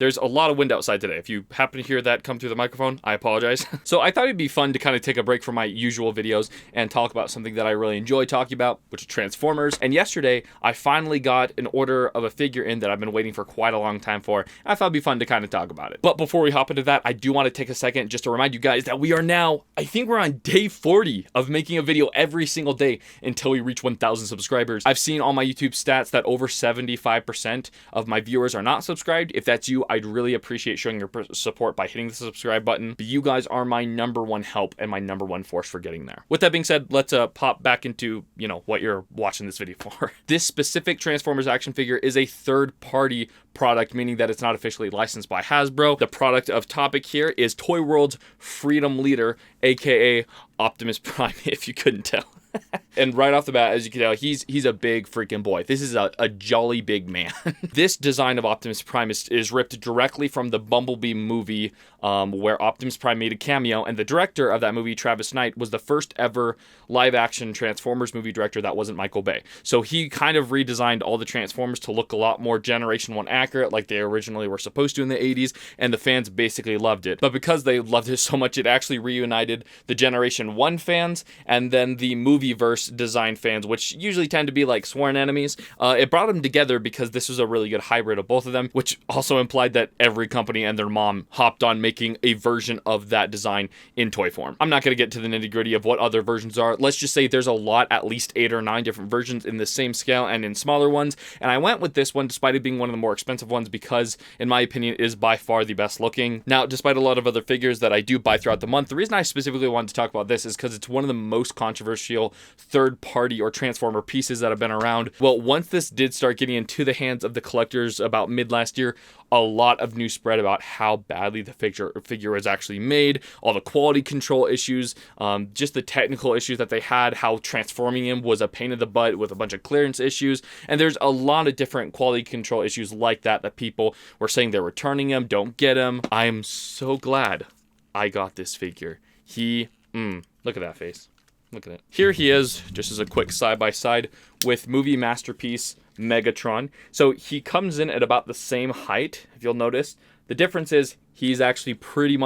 There's a lot of wind outside today. If you happen to hear that come through the microphone, I apologize. So I thought it'd be fun to kind of take a break from my usual videos and talk about something that I really enjoy talking about, which is Transformers. And yesterday, I finally got an order of a figure in that I've been waiting for quite a long time for. I thought it'd be fun to kind of talk about it. But before we hop into that, I do want to take a second just to remind you guys that we are now, I think we're on day 40 of making a video every single day until we reach 1,000 subscribers. I've seen on my YouTube stats that over 75% of my viewers are not subscribed. If that's you, I'd really appreciate showing your support by hitting the subscribe button. But you guys are my #1 help and my #1 force for getting there. With that being said, let's pop back into, what you're watching this video for. This specific Transformers action figure is a third-party product, meaning that it's not officially licensed by Hasbro. The product of topic here is Toyworld's Freedom Leader, aka Optimus Prime, if you couldn't tell. And right off the bat, as you can tell, he's a big freaking boy. This is a jolly big man. This design of Optimus Prime is ripped directly from the Bumblebee movie, where Optimus Prime made a cameo, and the director of that movie, Travis Knight, was the first ever live-action Transformers movie director that wasn't Michael Bay. So he kind of redesigned all the Transformers to look a lot more Generation 1 accurate, like they originally were supposed to in the 80s, and the fans basically loved it. But because they loved it so much, it actually reunited the Generation 1 fans, and then the movieverse design fans, which usually tend to be like sworn enemies. It brought them together because this was a really good hybrid of both of them, which also implied that every company and their mom hopped on making a version of that design in toy form. I'm not going to get to the nitty gritty of what other versions are. Let's just say there's a lot, at least 8 or 9 different versions in the same scale and in smaller ones. And I went with this one despite it being one of the more expensive ones because, in my opinion, it is by far the best looking. Now, despite a lot of other figures that I do buy throughout the month, the reason I specifically wanted to talk about this is because it's one of the most controversial third-party or Transformer pieces that have been around. Well, once this did start getting into the hands of the collectors about mid last year, a lot of news spread about how badly the figure was actually made, all the quality control issues, just the technical issues that they had, how transforming him was a pain in the butt with a bunch of clearance issues, and there's a lot of different quality control issues like that people were saying they're returning him, don't get him. I am so glad I got this figure. Look at that face. Look at it. Here he is, just as a quick side-by-side with movie masterpiece Megatron. So he comes in at about the same height, if you'll notice. The difference is he's actually pretty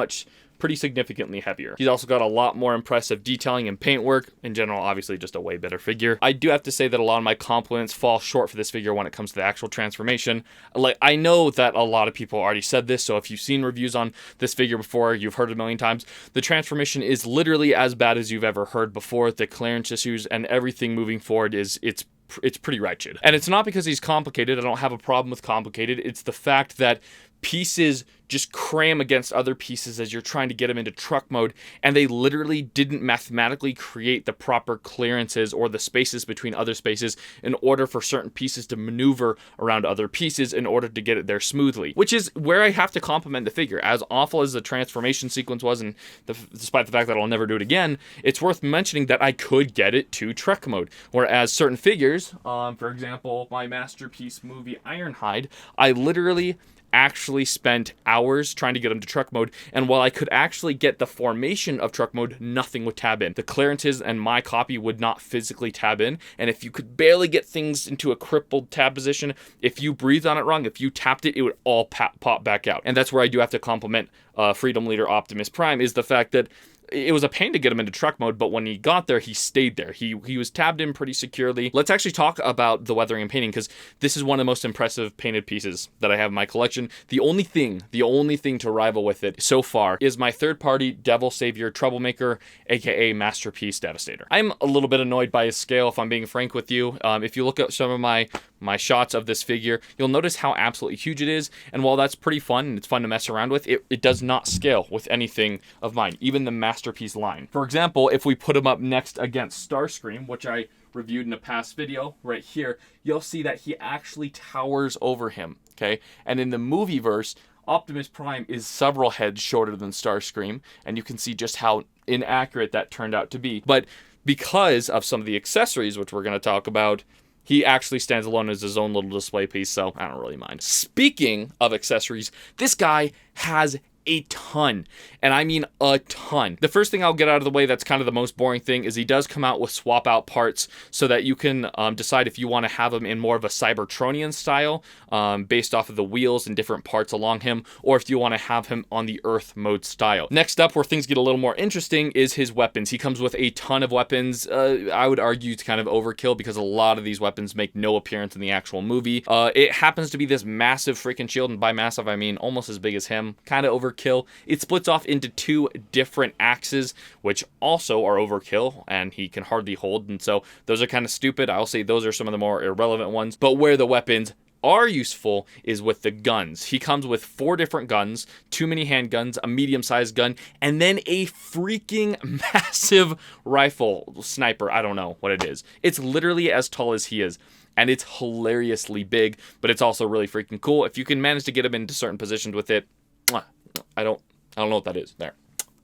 significantly heavier. He's also got a lot more impressive detailing and paintwork. In general, obviously just a way better figure. I do have to say that a lot of my compliments fall short for this figure when it comes to the actual transformation. Like, I know that a lot of people already said this, so if you've seen reviews on this figure before, you've heard it a million times. The transformation is literally as bad as you've ever heard before. The clearance issues and everything moving forward it's pretty wretched. And it's not because he's complicated. I don't have a problem with complicated. It's the fact that pieces just cram against other pieces as you're trying to get them into truck mode, and they literally didn't mathematically create the proper clearances or the spaces between other spaces in order for certain pieces to maneuver around other pieces in order to get it there smoothly, which is where I have to compliment the figure. As awful as the transformation sequence was, and despite the fact that I'll never do it again, it's worth mentioning that I could get it to truck mode, whereas certain figures, for example, my masterpiece movie Ironhide, I literally actually spent hours trying to get them to truck mode, and while I could actually get the formation of truck mode, nothing would tab in. The clearances and my copy would not physically tab in, and if you could barely get things into a crippled tab position, if you breathed on it wrong, if you tapped it, it would all pop back out. And that's where I do have to compliment Freedom Leader Optimus Prime, is the fact that it was a pain to get him into truck mode, but when he got there, he stayed there. He was tabbed in pretty securely. Let's actually talk about the weathering and painting, because this is one of the most impressive painted pieces that I have in my collection. The only thing to rival with it so far is my third-party Devil Savior Troublemaker, aka Masterpiece Devastator. I'm a little bit annoyed by his scale, if I'm being frank with you. If you look at some of my shots of this figure, you'll notice how absolutely huge it is, and while that's pretty fun and it's fun to mess around with, it does not scale with anything of mine, even the Masterpiece line. For example, if we put him up next against Starscream, which I reviewed in a past video right here, you'll see that he actually towers over him, okay? And in the movieverse, Optimus Prime is several heads shorter than Starscream, and you can see just how inaccurate that turned out to be. But because of some of the accessories, which we're going to talk about, he actually stands alone as his own little display piece, so I don't really mind. Speaking of accessories, this guy has a ton, and I mean a ton. The first thing I'll get out of the way that's kind of the most boring thing is he does come out with swap out parts so that you can decide if you want to have him in more of a Cybertronian style based off of the wheels and different parts along him, or if you want to have him on the Earth mode style. Next up, where things get a little more interesting, is his weapons. He comes with a ton of weapons. I would argue it's kind of overkill because a lot of these weapons make no appearance in the actual movie. It happens to be this massive freaking shield, and by massive I mean almost as big as him. Kind of overkill. It splits off into 2 different axes, which also are overkill, and he can hardly hold, and so those are kind of stupid. I'll say those are some of the more irrelevant ones. But where the weapons are useful is with the guns. He comes with 4 different guns, 2 mini handguns, a medium-sized gun, and then a freaking massive rifle. Sniper, I don't know what it is. It's literally as tall as he is. And it's hilariously big, but it's also really freaking cool. If you can manage to get him into certain positions with it, I don't know what that is. There.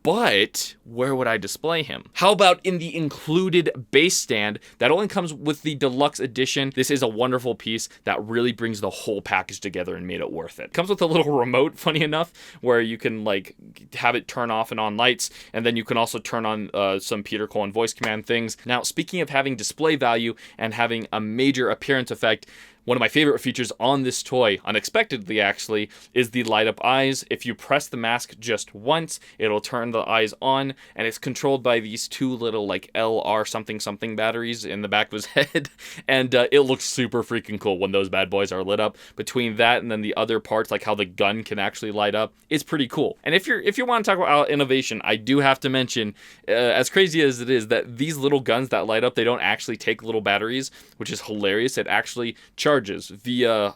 But where would I display him? How about in the included base stand that only comes with the deluxe edition? This is a wonderful piece that really brings the whole package together and made it worth it. Comes with a little remote, funny enough, where you can like have it turn off and on lights, and then you can also turn on some Peter Cole and voice command things. Now, speaking of having display value and having a major appearance effect, one of my favorite features on this toy, unexpectedly actually, is the light up eyes. If you press the mask just once, it'll turn the eyes on, and it's controlled by these 2 little like LR something something batteries in the back of his head, and it looks super freaking cool when those bad boys are lit up. Between that and then the other parts, like how the gun can actually light up, it's pretty cool. And if you want to talk about innovation, I do have to mention, as crazy as it is, that these little guns that light up, they don't actually take little batteries, which is hilarious. It actually charges via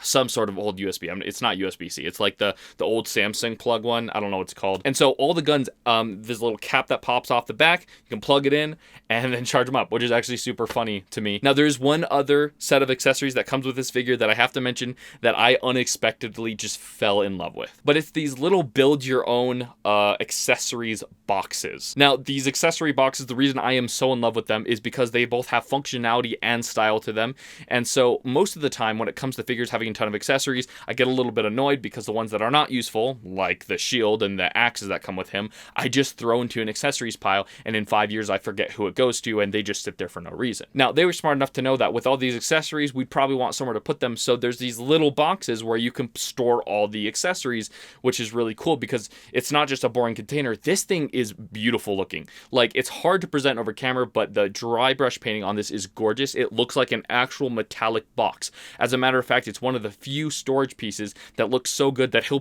some sort of old USB. I mean, it's not USB-C. It's like the old Samsung plug one. I don't know what it's called. And so all the guns, this little cap that pops off the back, you can plug it in and then charge them up, which is actually super funny to me. Now, there's one other set of accessories that comes with this figure that I have to mention that I unexpectedly just fell in love with. But it's these little build-your-own accessories boxes. Now, these accessory boxes, the reason I am so in love with them is because they both have functionality and style to them. And so most of the time when it comes to figures having a ton of accessories, I get a little bit annoyed because the ones that are not useful, like the shield and the axes that come with him, I just throw into an accessories pile, and in 5 years I forget who it goes to, and they just sit there for no reason. Now, they were smart enough to know that with all these accessories, we'd probably want somewhere to put them, so there's these little boxes where you can store all the accessories, which is really cool because it's not just a boring container. This thing is beautiful looking. Like, it's hard to present over camera, but the dry brush painting on this is gorgeous. It looks like an actual metallic box. As a matter of fact, it's one of the few storage pieces that looks so good that they'll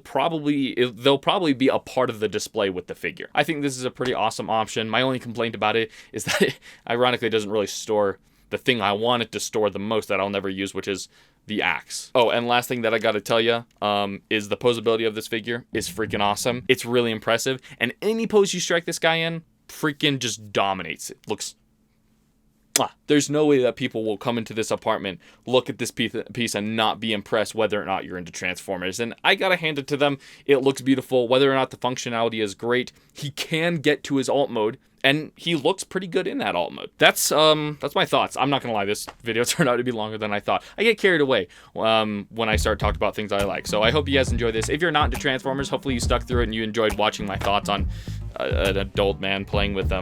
probably be a part of the display with the figure. I think this is a pretty awesome option. My only complaint about it is that it ironically doesn't really store the thing I want it to store the most that I'll never use, which is the axe. Oh, and last thing that I gotta tell you is the posability of this figure is freaking awesome. It's really impressive, and any pose you strike this guy in freaking just dominates. It looks there's no way that people will come into this apartment, look at this piece and not be impressed whether or not you're into Transformers. And I gotta hand it to them. It looks beautiful. Whether or not the functionality is great, he can get to his alt mode, and he looks pretty good in that alt mode. That's my thoughts. I'm not gonna lie, this video turned out to be longer than I thought. I get carried away when I start talking about things I like. So I hope you guys enjoy this. If you're not into Transformers, hopefully you stuck through it and you enjoyed watching my thoughts on an adult man playing with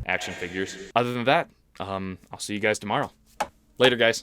action figures. Other than that, I'll see you guys tomorrow. Later, guys.